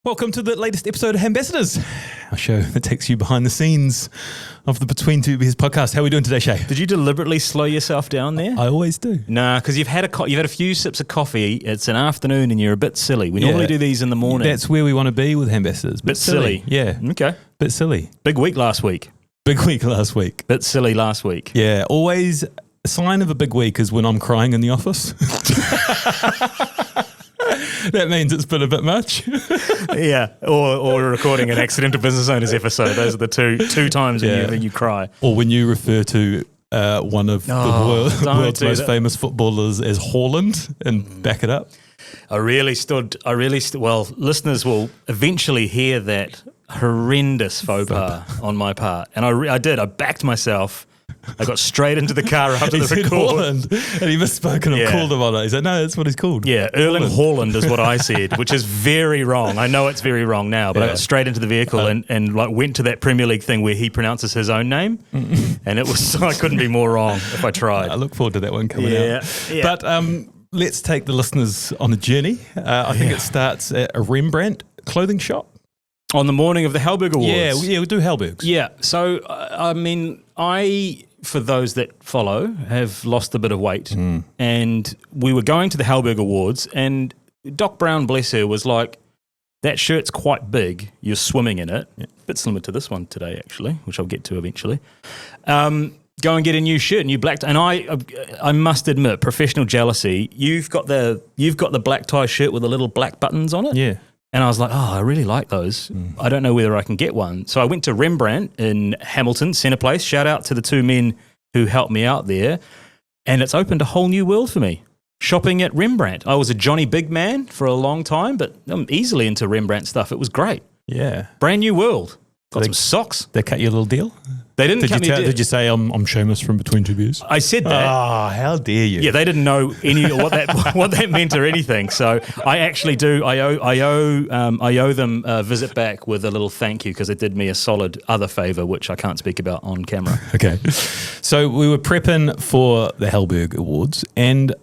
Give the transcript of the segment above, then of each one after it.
Welcome to the latest episode of Ambassadors, a show that takes you behind the scenes of the Between Two Beers podcast. How are we doing today, Shay? Did you deliberately slow yourself down there? I always do. Nah, because you've had a few sips of coffee. It's an afternoon and you're a bit silly. We normally do these in the morning. That's where we want to be with Ambassadors. Bit silly. Yeah. Okay. Bit silly. Big week last week. Big week last week. Bit silly last week. Yeah. Always a sign of a big week is when I'm crying in the office. That means it's been a bit much. Yeah, or recording an Accidental Business Owners episode. Those are the two times when you cry. Or when you refer to one of the world's most famous footballers as Haaland and back it up. Well, listeners will eventually hear that horrendous faux pas on my part. And I backed myself. I got straight into the car after the record. Haaland, and he misspoke and called him on it. He said, no, that's what he's called. Yeah, Erling Haaland is what I said, which is very wrong. I know it's very wrong now, but I got straight into the vehicle and went to that Premier League thing where he pronounces his own name, and it was I couldn't be more wrong if I tried. I look forward to that one coming out. Yeah. But let's take the listeners on a journey. I think it starts at a Rembrandt clothing shop. On the morning of the Halberg Awards. Yeah, we'll do Halbergs. Yeah, so, for those that follow, have lost a bit of weight. And we were going to the Halberg Awards, and Doc Brown, bless her, was like, that shirt's quite big. You're swimming in it. Yeah. A bit similar to this one today, actually, which I'll get to eventually. Go and get a new shirt, new black tie. And I must admit, professional jealousy, you've got the black tie shirt with the little black buttons on it. Yeah. And I was like, I really like those. I don't know whether I can get one. So I went to Rembrandt in Hamilton, Centre Place. Shout out to the two men who helped me out there. And it's opened a whole new world for me, shopping at Rembrandt. I was a Johnny Big man for a long time, but I'm easily into Rembrandt stuff. It was great. Yeah. Brand new world. Got some socks. They cut you a little deal? They didn't cut me a deal. Did you say, I'm Seamus from Between Two Beers? I said that. Oh, how dare you? Yeah, they didn't know what that meant or anything. So I actually do. I owe them a visit back with a little thank you because it did me a solid other favour, which I can't speak about on camera. Okay. So we were prepping for the Halberg Awards, and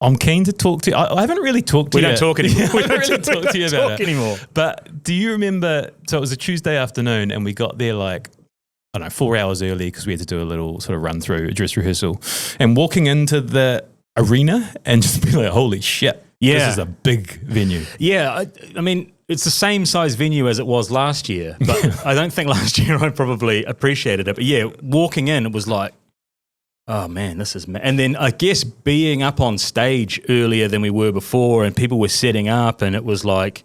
I'm keen to talk to you. I haven't really talked to you. We don't talk anymore. We don't really talk to you about it anymore. But do you remember? So it was a Tuesday afternoon, and we got there like, I don't know, 4 hours early because we had to do a little sort of run through, a dress rehearsal, and walking into the arena and just be like, holy shit, this is a big venue. Yeah, I mean, it's the same size venue as it was last year, but I don't think last year I probably appreciated it. But yeah, walking in, it was like, oh man, this is and then I guess being up on stage earlier than we were before, and people were setting up, and it was like,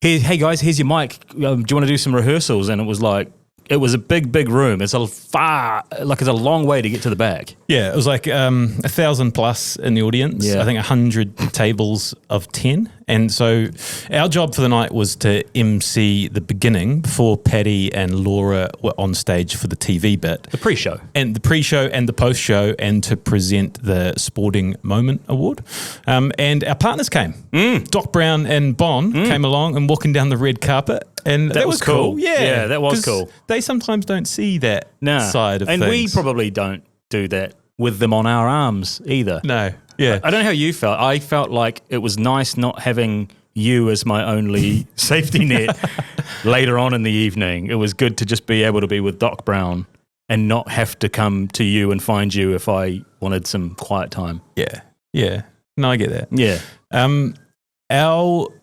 hey guys, here's your mic. Do you want to do some rehearsals? And it was like, it was a big room. It's a long way to get to the back. Yeah, it was like 1,000 plus in the audience. Yeah. I think 100 tables of 10. And so our job for the night was to MC the beginning before Paddy and Laura were on stage for the TV bit. The pre-show. And the pre-show and the post-show, and to present the Sporting Moment Award. And our partners came. Doc Brown and Bon came along and walking down the red carpet. And that was cool. Yeah, that was cool. They sometimes don't see that side of things. And we probably don't do that with them on our arms either. No. Yeah. I don't know how you felt. I felt like it was nice not having you as my only safety net later on in the evening. It was good to just be able to be with Doc Brown and not have to come to you and find you if I wanted some quiet time. Yeah. Yeah. No, I get that. Yeah.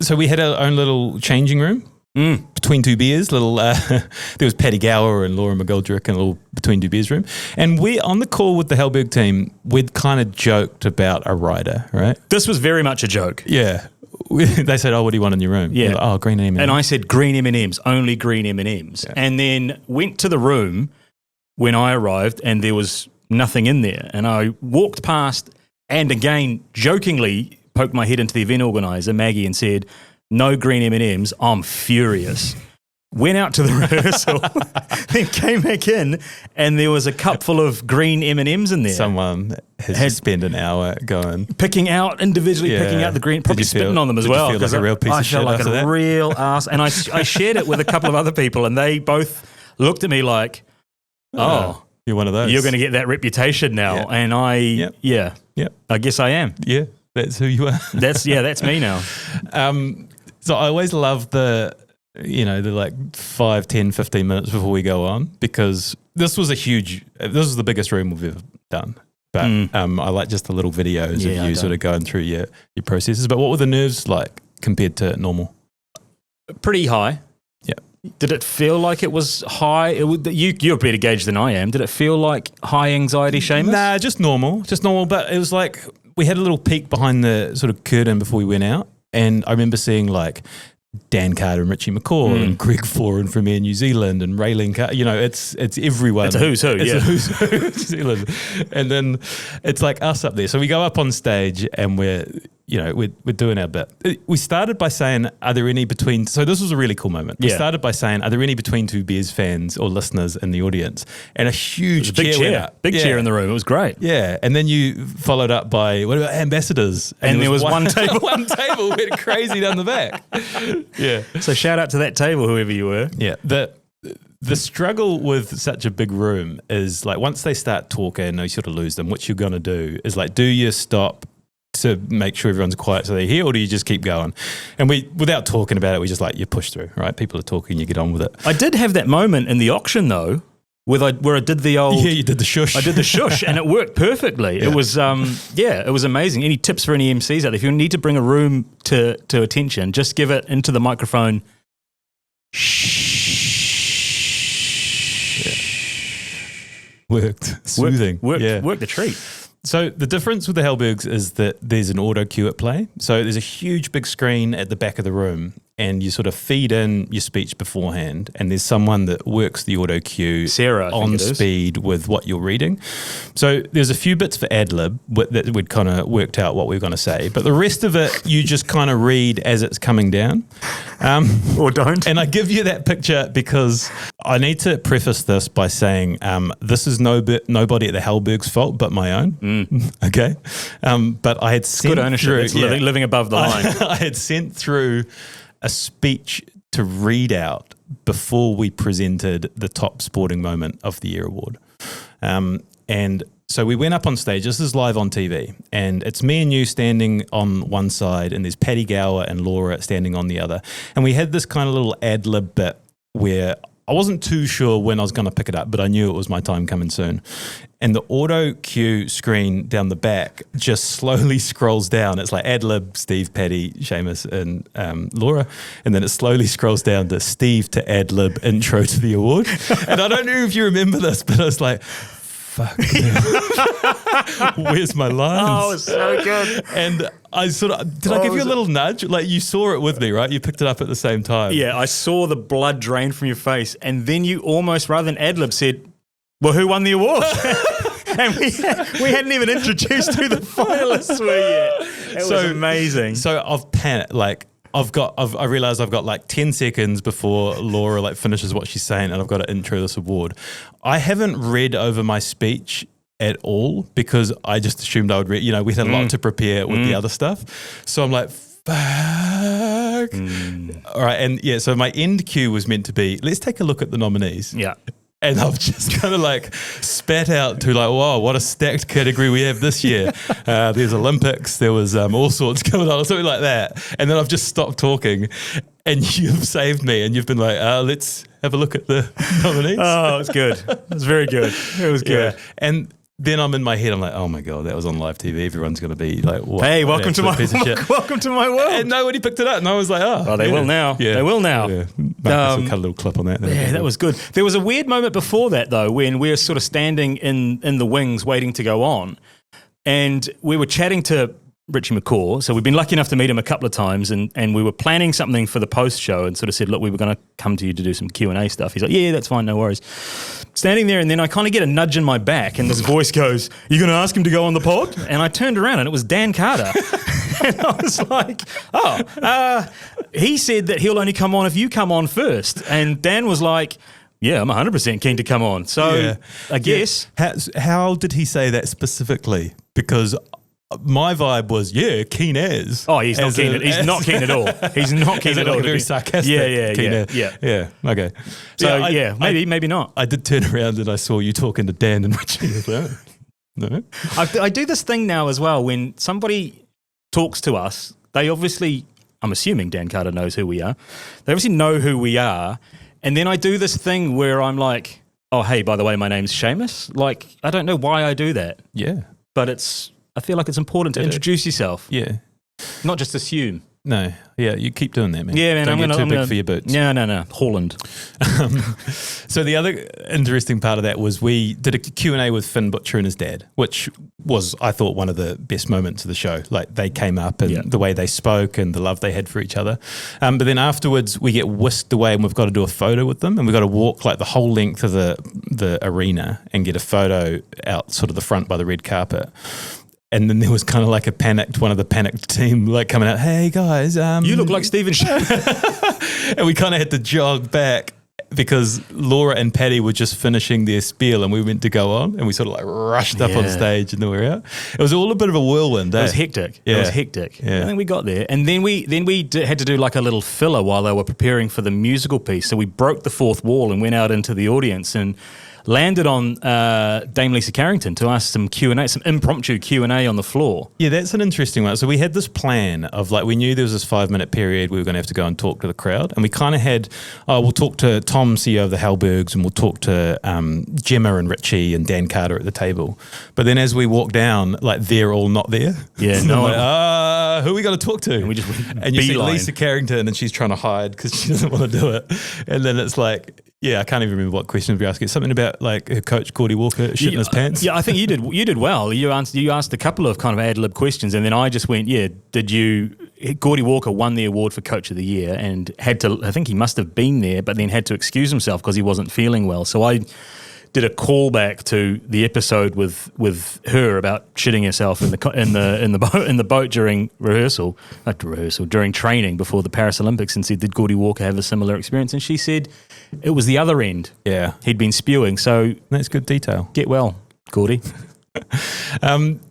So we had our own little changing room. Between Two Beers, there was Paddy Gower and Laura McGoldrick in a little Between Two Beers room. And we, on the call with the Halberg team, we'd kind of joked about a rider, right? This was very much a joke. Yeah. They said, what do you want in your room? Yeah. Like, green M&Ms. And I said, green M&Ms, only green M&Ms. Yeah. And then went to the room when I arrived and there was nothing in there. And I walked past and again, jokingly poked my head into the event organizer, Maggie, and said, no green M&Ms, I'm furious. Went out to the rehearsal, then came back in, and there was a cup full of green M&Ms in there. Someone had spent an hour going picking out the green, probably spitting on them as well. Did you feel like a real piece of shit I felt like after a that? real ass, and I shared it with a couple of other people, and they both looked at me like, "Oh, you're one of those. You're going to get that reputation now." Yeah. And I guess I am. Yeah, that's who you are. That's me now. So I always love the like 5, 10, 15 minutes before we go on, because this was the biggest room we've ever done. But I like just the little videos of you sort of going through your processes. But what were the nerves like compared to normal? Pretty high. Yeah. Did it feel like it was high? You're a better gauge than I am. Did it feel like high anxiety, Seamus? Nah, just normal. But it was like we had a little peek behind the sort of curtain before we went out. And I remember seeing like Dan Carter and Richie McCaw and Greg Foran from Air New Zealand and Raylene Carter. It's everyone. It's a who's who, It's a who's who of New Zealand. And then it's like us up there. So we go up on stage and we're doing our bit. We started by saying, are there any between... So this was a really cool moment. We started by saying, are there any Between Two Beers fans or listeners in the audience? And a huge big cheer went up. Big cheer in the room. It was great. Yeah. And then you followed up by, what about ambassadors? And there was one table. One table went crazy down the back. Yeah. So shout out to that table, whoever you were. Yeah. The struggle with such a big room is like once they start talking, you sort of lose them. What you're going to do is like, do you stop to make sure everyone's quiet so they hear, or do you just keep going? And without talking about it, we just like, you push through, right? People are talking, you get on with it. I did have that moment in the auction though, where I did the old... Yeah, you did the shush. I did the shush and it worked perfectly. Yeah. It was, it was amazing. Any tips for any MCs out there? If you need to bring a room to attention, just give it into the microphone. Worked. Soothing. Worked the treat. So the difference with the Halbergs is that there's an auto cue at play. So there's a huge big screen at the back of the room and you sort of feed in your speech beforehand and there's someone that works the auto cue on speed with what you're reading. So there's a few bits for ad-lib that we'd kind of worked out what we were going to say, but the rest of it you just kind of read as it's coming down. Or don't. And I give you that picture because I need to preface this by saying this is nobody at the Halbergs' fault but my own. Okay. But I had sent good ownership. It's living above the line. I had sent through a speech to read out before we presented the top sporting moment of the year award. And so we went up on stage. This is live on TV. And it's me and you standing on one side and there's Paddy Gower and Laura standing on the other. And we had this kind of little ad-lib bit where I wasn't too sure when I was going to pick it up, but I knew it was my time coming soon. And the auto cue screen down the back just slowly scrolls down. It's like ad-lib, Steve, Paddy, Seamus, and Laura. And then it slowly scrolls down to Steve to ad-lib intro to the award. And I don't know if you remember this, but I was like, fuck. Where's my lines? Oh, it's so good. And I sort of, did I give you a little nudge? Like you saw it with me, right? You picked it up at the same time. Yeah, I saw the blood drain from your face. And then you almost, rather than ad-lib, said, well, who won the award? And we hadn't even introduced who the finalists were yet. It was amazing. So I've panicked. Like I realized I've got like 10 seconds before Laura like finishes what she's saying, and I've got to intro this award. I haven't read over my speech at all because I just assumed I would read. We had a lot to prepare with the other stuff, so I'm like, fuck. All right, and yeah, so my end cue was meant to be, let's take a look at the nominees. Yeah. And I've just kind of like spat out to like, wow, what a stacked category we have this year. There's Olympics, there was all sorts going on, or something like that. And then I've just stopped talking and you've saved me and you've been like, let's have a look at the nominees. Oh, it's good. It was very good. It was good. Yeah. And then I'm in my head, I'm like, oh my God, that was on live TV. Everyone's going to be like, what? Hey, welcome to my world. And nobody picked it up. And I was like, oh. They will now. Yeah. They will now. Yeah. Marcus will cut a little clip on that. Yeah, that was good. There was a weird moment before that, though, when we were sort of standing in the wings waiting to go on. And we were chatting to Richie McCaw. So we've been lucky enough to meet him a couple of times, and we were planning something for the post show and sort of said, look, we were going to come to you to do some Q&A stuff. He's like, yeah, that's fine, no worries. Standing there, and then I kind of get a nudge in my back, and this voice goes, you going to ask him to go on the pod? And I turned around, and it was Dan Carter. And I was like, he said that he'll only come on if you come on first. And Dan was like, yeah, I'm 100% keen to come on. So I guess. Yeah. How did he say that specifically? Because my vibe was, keen as. Oh, he's not keen. He's not keen at all. He's not keen at all. Like very sarcastic. Yeah. Okay. So maybe not. I did turn around and I saw you talking to Dan and Richie. No. I do this thing now as well. When somebody talks to us, they obviously I'm assuming Dan Carter knows who we are. They obviously know who we are. And then I do this thing where I'm like, oh, hey, by the way, my name's Seamus. Like, I don't know why I do that. Yeah. But I feel like it's important to introduce yourself. Yeah. Not just assume. No. Yeah, you keep doing that, man. Yeah, man. Don't get too big for your boots. No. Holland. So the other interesting part of that was we did a Q&A with Finn Butcher and his dad, which was, I thought, one of the best moments of the show. Like, they came up and the way they spoke and the love they had for each other. But then afterwards, we get whisked away and we've got to do a photo with them, and we've got to walk like the whole length of the arena and get a photo out sort of the front by the red carpet. And then there was kind of like one of the panicked team like coming out, hey guys. You look like Stephen And we kind of had to jog back because Laura and Patty were just finishing their spiel and we went to go on and we sort of like rushed up on stage and then we were out. It was all a bit of a whirlwind. It was hectic. Yeah. It was hectic. Yeah. I think we got there. And then we had to do like a little filler while they were preparing for the musical piece. So we broke the fourth wall and went out into the audience and landed on Dame Lisa Carrington to ask some Q&A, some impromptu Q&A on the floor. Yeah, that's an interesting one. So we had this plan of like, we knew there was this 5-minute period we were going to have to go and talk to the crowd. And we kind of had, we'll talk to Tom, CEO of the Halbergs, and we'll talk to Gemma and Richie and Dan Carter at the table. But then as we walk down, like they're all not there. Yeah, so no like, who are we going to talk to? And we just went and you see beeline. Lisa Carrington and she's trying to hide because she doesn't want to do it. And then it's like, yeah, I can't even remember what questions we asked. It's something about like her coach, Gordy Walker, shitting his pants. Yeah, I think you did well. You asked a couple of kind of ad-lib questions, and then I just went, Gordy Walker won the award for Coach of the Year and had to, I think he must have been there, but then had to excuse himself because he wasn't feeling well. So I did a callback to the episode with her about shitting herself in the boat during during training before the Paris Olympics, and said, did Gordy Walker have a similar experience? And she said it was the other end. Yeah, he'd been spewing. So that's good detail. Get well, Gordy.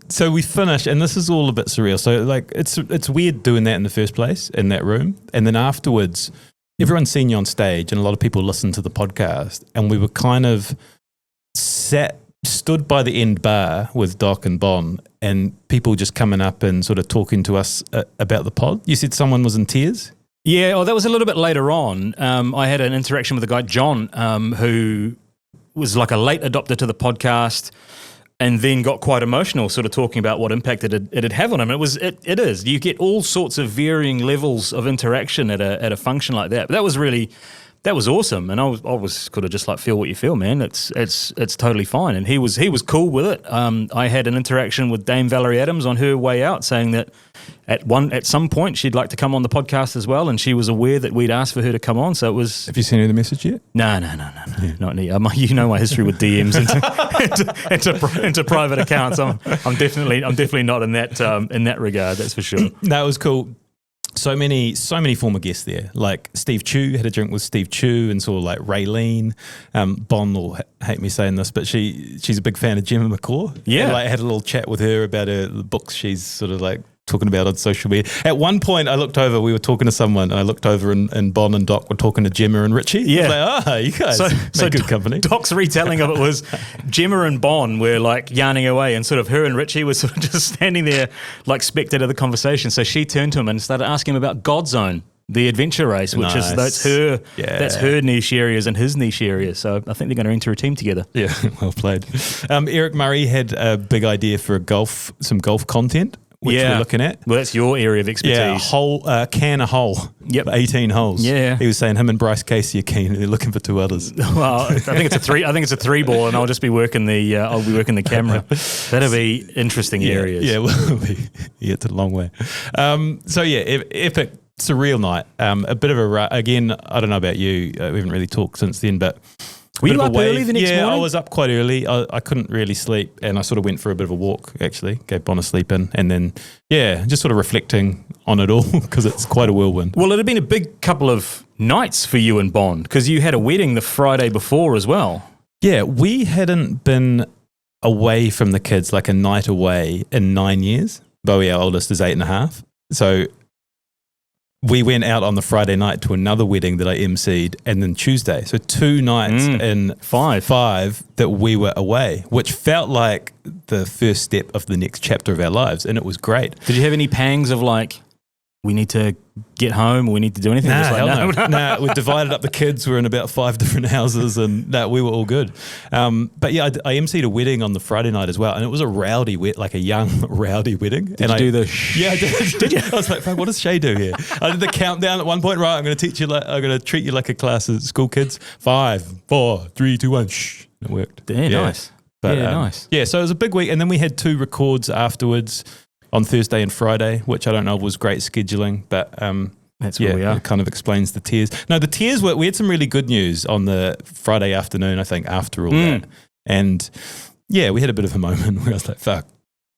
So we finish, and this is all a bit surreal. So like, it's weird doing that in the first place in that room, and then afterwards, everyone's seen you on stage, and a lot of people listen to the podcast, and we were kind of stood by the end bar with Doc and Bon, and people just coming up and sort of talking to us about the pod. You said someone was in tears? Yeah, that was a little bit later on. I had an interaction with a guy, John, who was like a late adopter to the podcast, and then got quite emotional, sort of talking about what impact it'd have on him. It is. You get all sorts of varying levels of interaction at a function like that. But that was awesome, and I was could have just like, feel what you feel, man. It's totally fine, and he was cool with it. I had an interaction with Dame Valerie Adams on her way out, saying that at some point she'd like to come on the podcast as well, and she was aware that we'd asked for her to come on. So it was. Have you seen her the message yet? No, not yet. You know my history with DMs into private accounts. I'm definitely not in that regard. That's for sure. That was cool. So many former guests there. Like Steve Chu, had a drink with Steve Chu and saw like Raylene. Bon will hate me saying this, but she's a big fan of Gemma McCaw. Yeah. And, like, had a little chat with her about the books she's sort of like talking about on social media. At one point I looked over, we were talking to someone, and I looked over and Bon and Doc were talking to Gemma and Richie. Yeah. Like, you guys make good company. Doc's retelling of it was Gemma and Bon were like yarning away, and sort of her and Richie were sort of just standing there like spectator of the conversation. So she turned to him and started asking him about Godzone, the adventure race, which is that's her niche areas and his niche areas. So I think they're going to enter a team together. Yeah, well played. Eric Murray had a big idea for some golf content, which we're looking at. Well, that's your area of expertise. Yeah, can a hole. Yep. 18 holes. Yeah. He was saying him and Bryce Casey are keen, and they're looking for 2 others. Well, I think it's a 3 ball, and I'll just be working the camera. That'll be interesting areas. Yeah, it's a long way. Epic, surreal night. A bit of again, I don't know about you. We haven't really talked since then, but were you up early the next morning? Yeah, I was up quite early. I couldn't really sleep, and I sort of went for a bit of a walk, actually. Gave Bon a sleep in, and then, just sort of reflecting on it all, because it's quite a whirlwind. Well, it had been a big couple of nights for you and Bon, because you had a wedding the Friday before as well. Yeah, we hadn't been away from the kids, like a night away, in 9 years. Bowie, our oldest, is 8.5. So we went out on the Friday night to another wedding that I emceed, and then Tuesday. So 2 nights in five that we were away, which felt like the first step of the next chapter of our lives, and it was great. Did you have any pangs of like, we need to get home or we need to do anything? Just like, no. We divided up the kids. We're in about 5 different houses and we were all good. But yeah, I emceed a wedding on the Friday night as well. And it was a rowdy like a young rowdy wedding. Did you do the Yeah, I did. Did you? I was like, what does Shay do here? I did the countdown at one point. Right, I'm going to treat you like a class of school kids. 5, 4, 3, 2, 1. Shh. It worked. Yeah, nice. But, nice. Yeah, so it was a big week. And then we had 2 records afterwards on Thursday and Friday, which I don't know was great scheduling, but that's where we are. It kind of explains the tears. No, the tears we had some really good news on the Friday afternoon, I think, after all that. And yeah, we had a bit of a moment where I was like, fuck,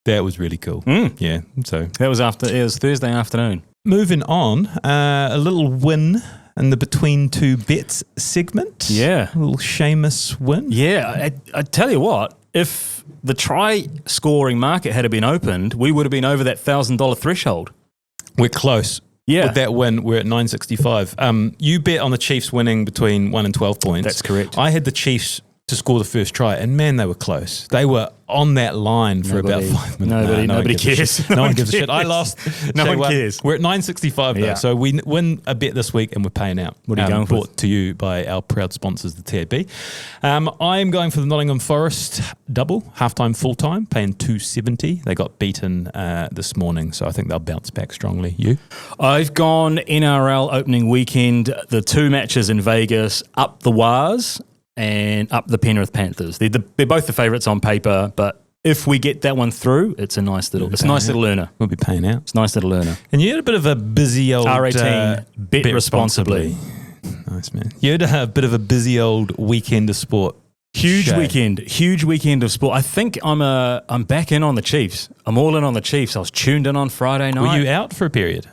that was really cool. Yeah, so. It was Thursday afternoon. Moving on, a little win in the Between Two Bets segment. Yeah. A little Seamus win. Yeah, I tell you what, if the try-scoring market had been opened, we would have been over that $1,000 threshold. We're close. Yeah. With that win, we're at 965. You bet on the Chiefs winning between 1 and 12 points. That's correct. I had the Chiefs to score the first try, and man, they were close. They were on that line for about 5 minutes. Nobody cares. No one gives a shit. I lost. No one cares. We're at 965 though, so we win a bet this week and we're paying out. What are you going for? Brought to you by our proud sponsors, the TAB. I am going for the Nottingham Forest double, half-time, full-time, paying 270. They got beaten this morning, so I think they'll bounce back strongly. You? I've gone NRL opening weekend, the 2 matches in Vegas, up the Wars and up the Penrith Panthers. They're both the favourites on paper, but if we get that one through, it's a nice little learner. We'll be paying out. It's a nice little learner. And you had a bit of a busy old R18 bet responsibly. Nice, man. You had a bit of a busy old weekend of sport. Huge weekend of sport. I think I'm back in on the Chiefs. I'm all in on the Chiefs. I was tuned in on Friday night. Were you out for a period?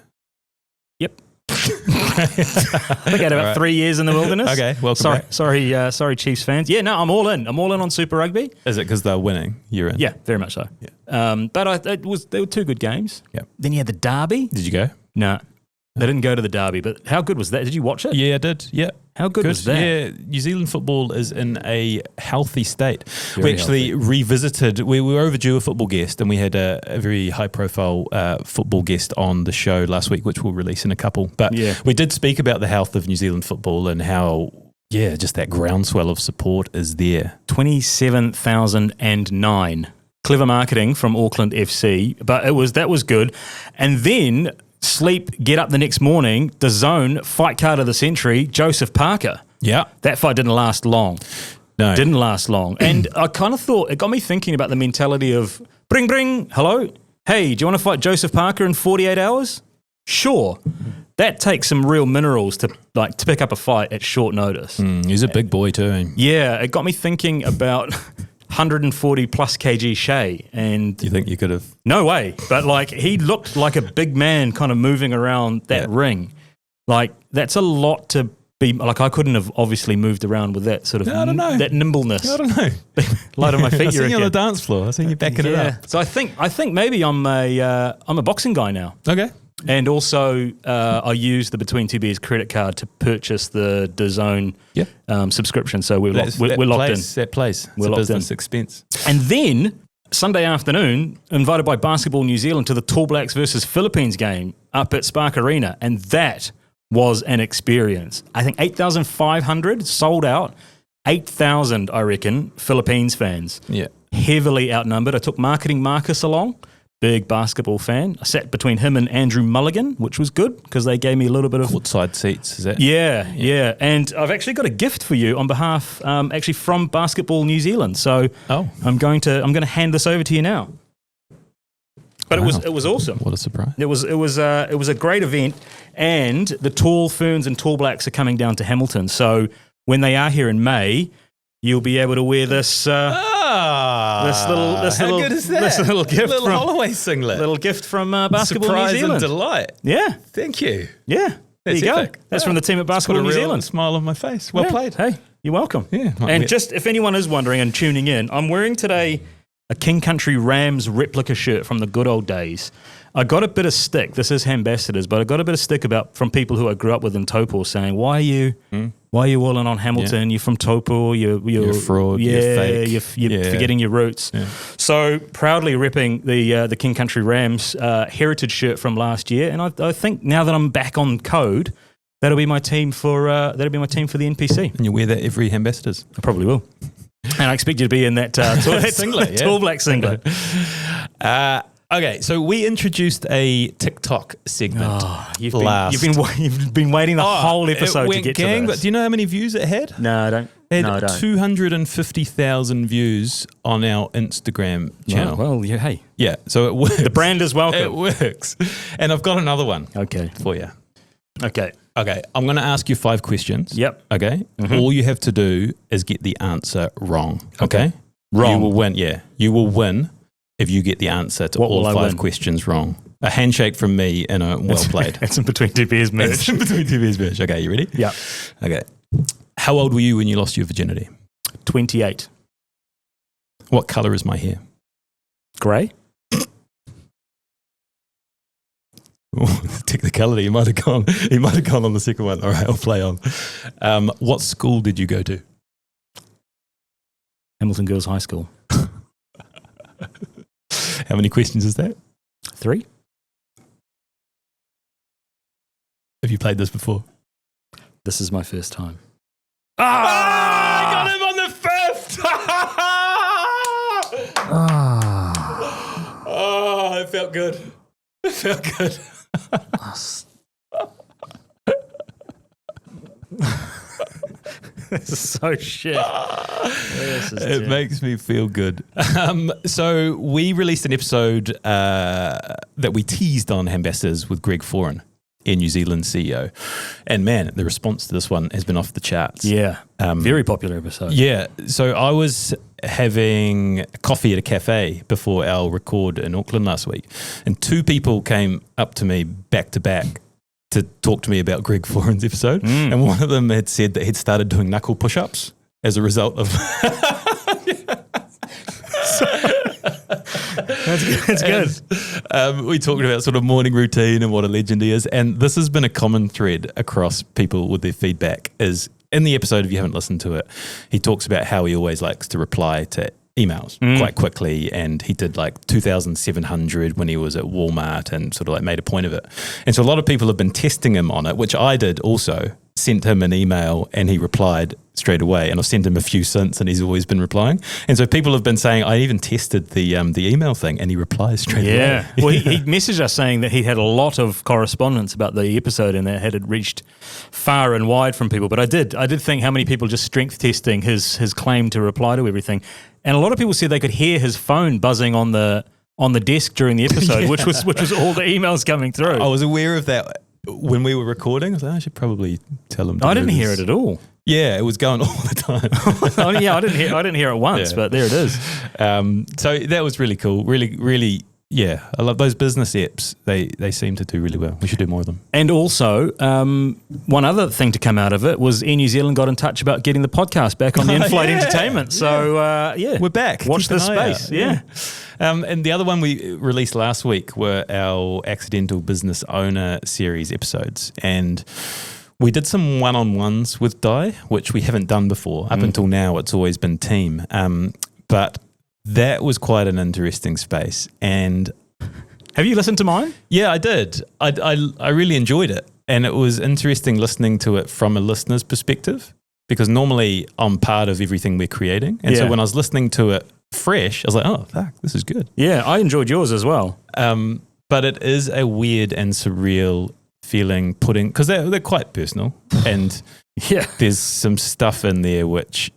Yep. I think I had about 3 years in the wilderness. Okay, welcome back. Sorry, Chiefs fans. Yeah, no, I'm all in. I'm all in on Super Rugby. Is it because they're winning? You're in? Yeah, very much so. Yeah. But they were 2 good games. Yeah. Then you had the Derby. Did you go? No. They didn't go to the Derby, but how good was that? Did you watch it? Yeah, I did. Yeah. How good was that? Yeah, New Zealand football is in a healthy state. Very we actually revisited, we were overdue a football guest, and we had a very high-profile football guest on the show last week, which we'll release in a couple. But we did speak about the health of New Zealand football and how, just that groundswell of support is there. 27,009. Clever marketing from Auckland FC, but that was good. And then get up the next morning, the Zone, fight card of the century, Joseph Parker. Yeah. That fight didn't last long. No. Didn't last long. And I kind of thought, it got me thinking about the mentality of, bring, hello, hey, do you want to fight Joseph Parker in 48 hours? Sure. That takes some real minerals to pick up a fight at short notice. He's a big boy too. Yeah, it got me thinking about 140 plus kg Shay. And do you think you could have? No way. But he looked like a big man kind of moving around that ring. That's a lot to be, I couldn't have obviously moved around with that sort of, I don't know. That nimbleness. I don't know. Light on my feet. I've seen you on the dance floor. I've seen you backing it up. So I think maybe I'm a boxing guy now. Okay. And also, I used the Between Two Beers credit card to purchase the DAZN subscription. So we're locked in. That place. It's a business expense. And then Sunday afternoon, invited by Basketball New Zealand to the Tall Blacks versus Philippines game up at Spark Arena, and that was an experience. I think 8,500 sold out. 8,000, I reckon, Philippines fans. Yeah. Heavily outnumbered. I took Marketing Marcus along. Big basketball fan. I sat between him and Andrew Mulligan, which was good because they gave me a little bit of courtside seats. Is that? Yeah. And I've actually got a gift for you on behalf, actually from Basketball New Zealand. So I'm going to hand this over to you now. But it was awesome. What a surprise! It was a great event, and the Tall Ferns and Tall Blacks are coming down to Hamilton. So when they are here in May, you'll be able to wear this. This little gift little from Holloway singlet. Little gift from Basketball Surprise New Zealand. And delight. Yeah, thank you. Yeah, there you epic. go. That's from the team at Basketball New Zealand. Smile on my face. Well played. Hey, you're welcome. Yeah. And just if anyone is wondering and tuning in, I'm wearing today a King Country Rams replica shirt from the good old days. I got a bit of stick. This is Ambassadors, but I got a bit of stick from people who I grew up with in Taupo saying, "Why are you Why are you all in on Hamilton? You're from Taupo. You're a fraud. Yeah, you're fake. you're forgetting your roots. Yeah. So proudly repping the King Country Rams heritage shirt from last year, and I think now that I'm back on code, that'll be my team for the NPC. And you wear that every Ambassadors. I probably will. And I expect you to be in that singlet, tall black singlet. Okay, so we introduced a TikTok segment. You've been waiting the whole episode to get to this. But do you know how many views it had? No, I don't. It had 250,000 views on our Instagram channel. Well, yeah, hey. Yeah, so it works. The brand is welcome. It works. And I've got another one for you. Okay, I'm going to ask you 5 questions. Yep. Okay? Mm-hmm. All you have to do is get the answer wrong. Okay? Wrong. You will win, You will win if you get the answer to all 5 questions wrong. A handshake from me and a well played. That's in between two beers merch. It's in between 2 beers merch. Okay, you ready? Yeah. Okay. How old were you when you lost your virginity? 28. What colour is my hair? Grey. Technicality. He might have gone on the second one. All right, I'll play on. What school did you go to? Hamilton Girls High School. How many questions is that? 3. Have you played this before? This is my first time. I got him on the 5th! Oh, it felt good. It felt good. This is so shit. It makes me feel good. So we released an episode that we teased on Ambassadors with Greg Foran, Air New Zealand CEO. And man, the response to this one has been off the charts. Yeah. Very popular episode. Yeah. So I was having coffee at a cafe before our record in Auckland last week, and 2 people came up to me back to back to talk to me about Greg Foran's episode. And one of them had said that he'd started doing knuckle push-ups as a result of... That's good. We talked about sort of morning routine and what a legend he is. And this has been a common thread across people with their feedback is in the episode, if you haven't listened to it, he talks about how he always likes to reply to emails quite quickly, and he did like 2,700 when he was at Walmart and sort of like made a point of it. And so a lot of people have been testing him on it, which I did also. Sent him an email and he replied straight away, and I've sent him a few since and he's always been replying. And so people have been saying, I even tested the email thing and he replies straight away. Yeah. Well, he messaged us saying that he had a lot of correspondence about the episode and that had reached far and wide from people. But I did think how many people just strength testing his claim to reply to everything. And a lot of people said they could hear his phone buzzing on the desk during the episode, which was all the emails coming through. I was aware of that when we were recording. I was like, I should probably tell him. I didn't hear it at all. Yeah, it was going all the time. Yeah, I didn't hear it once, but there it is. So that was really cool. Really, really, yeah. I love those business apps. They seem to do really well. We should do more of them. And also, one other thing to come out of it was Air New Zealand got in touch about getting the podcast back on the in-flight entertainment. So, we're back. Watch this space. Yeah. And the other one we released last week were our Accidental Business Owner series episodes. And we did some one-on-ones with Di, which we haven't done before. Up until now, it's always been team. But that was quite an interesting space. And have you listened to mine? Yeah, I did. I really enjoyed it. And it was interesting listening to it from a listener's perspective, because normally I'm part of everything we're creating. And so when I was listening to it fresh, I was like, oh, fuck, this is good. Yeah, I enjoyed yours as well. But it is a weird and surreal feeling because they're quite personal. And there's some stuff in there which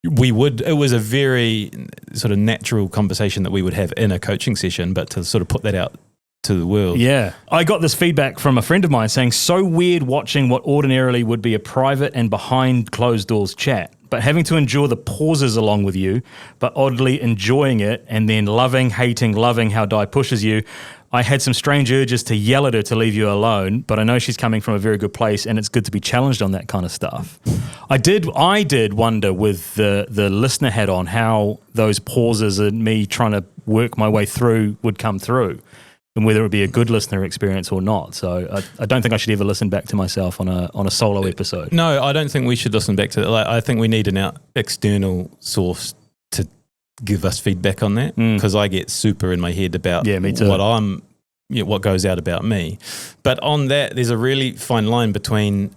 it was a very sort of natural conversation that we would have in a coaching session, but to sort of put that out to the world. Yeah. I got this feedback from a friend of mine saying, so weird watching what ordinarily would be a private and behind closed doors chat, but having to endure the pauses along with you, but oddly enjoying it and then loving how Di pushes you. I had some strange urges to yell at her to leave you alone, but I know she's coming from a very good place and it's good to be challenged on that kind of stuff. I did wonder with the listener hat on how those pauses and me trying to work my way through would come through. and whether it would be a good listener experience or not. So I don't think I should ever listen back to myself on a solo episode. No, I don't think we should listen back to it. Like, I think we need an external source to give us feedback on that, because I get super in my head about me too. what goes out about me. But on that, there's a really fine line between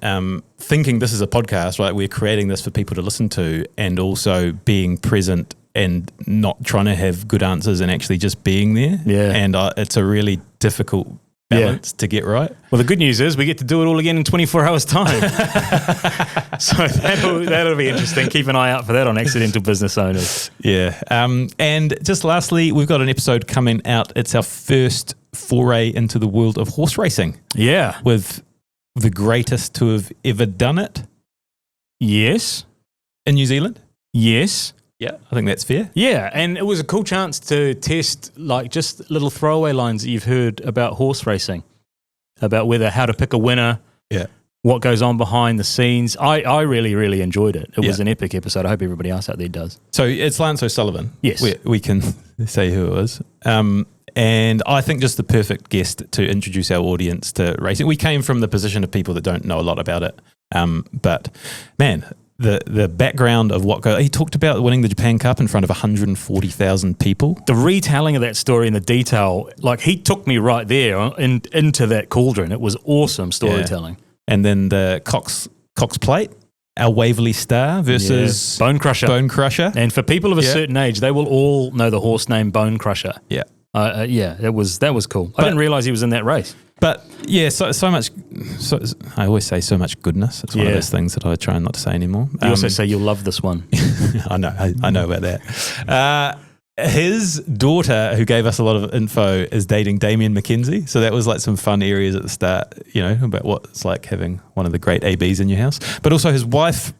thinking this is a podcast, right? We're creating this for people to listen to, and also being present and not trying to have good answers and actually just being there. Yeah. And it's a really difficult balance to get right. Well, the good news is we get to do it all again in 24 hours time. So that'll be interesting. Keep an eye out for that on Accidental Business Owners. Yeah. And just lastly, we've got an episode coming out. It's our first foray into the world of horse racing. Yeah. With the greatest to have ever done it. Yes. In New Zealand. Yes. Yeah, I think that's fair. Yeah, and it was a cool chance to test like just little throwaway lines that you've heard about horse racing, about how to pick a winner, what goes on behind the scenes. I really, really enjoyed it. It was an epic episode. I hope everybody else out there does. So it's Lance O'Sullivan. Yes. We can say who it was. And I think just the perfect guest to introduce our audience to racing. We came from the position of people that don't know a lot about it. But man, the background of what he talked about winning the Japan Cup in front of 140,000 people. The retelling of that story and the detail, like he took me right there into that cauldron. It was awesome storytelling. Yeah. And then the Cox Plate, our Waverley Star versus Bone Crusher. And for people of a certain age, they will all know the horse name Bone Crusher. Yeah. That was cool. I didn't realize he was in that race. But yeah, so much. I always say so much goodness. It's one of those things that I try not to say anymore. You also say you'll love this one. I know about that. His daughter, who gave us a lot of info, is dating Damien McKenzie. So that was like some fun areas at the start, about what it's like having one of the great ABs in your house. But also his wife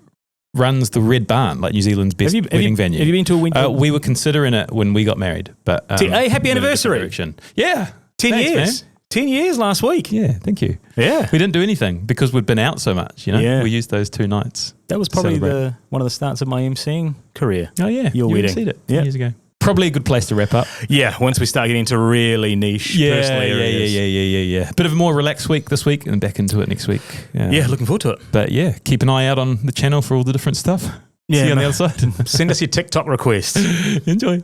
runs the Red Barn, like New Zealand's best wedding venue. Have you been to a wedding? We were considering it when we got married. But hey, happy anniversary. Yeah. 10 years. Man. 10 years last week. Yeah, thank you. Yeah. We didn't do anything because we'd been out so much, Yeah. We used those 2 nights. That was probably one of the starts of my emceeing career. Oh, yeah. Your wedding. You it years ago. Probably a good place to wrap up. Yeah, once we start getting into really niche personal areas. Yeah. Bit of a more relaxed week this week and back into it next week. Yeah, looking forward to it. But yeah, keep an eye out on the channel for all the different stuff. Yeah, see you on the other side. Send us your TikTok requests. Enjoy.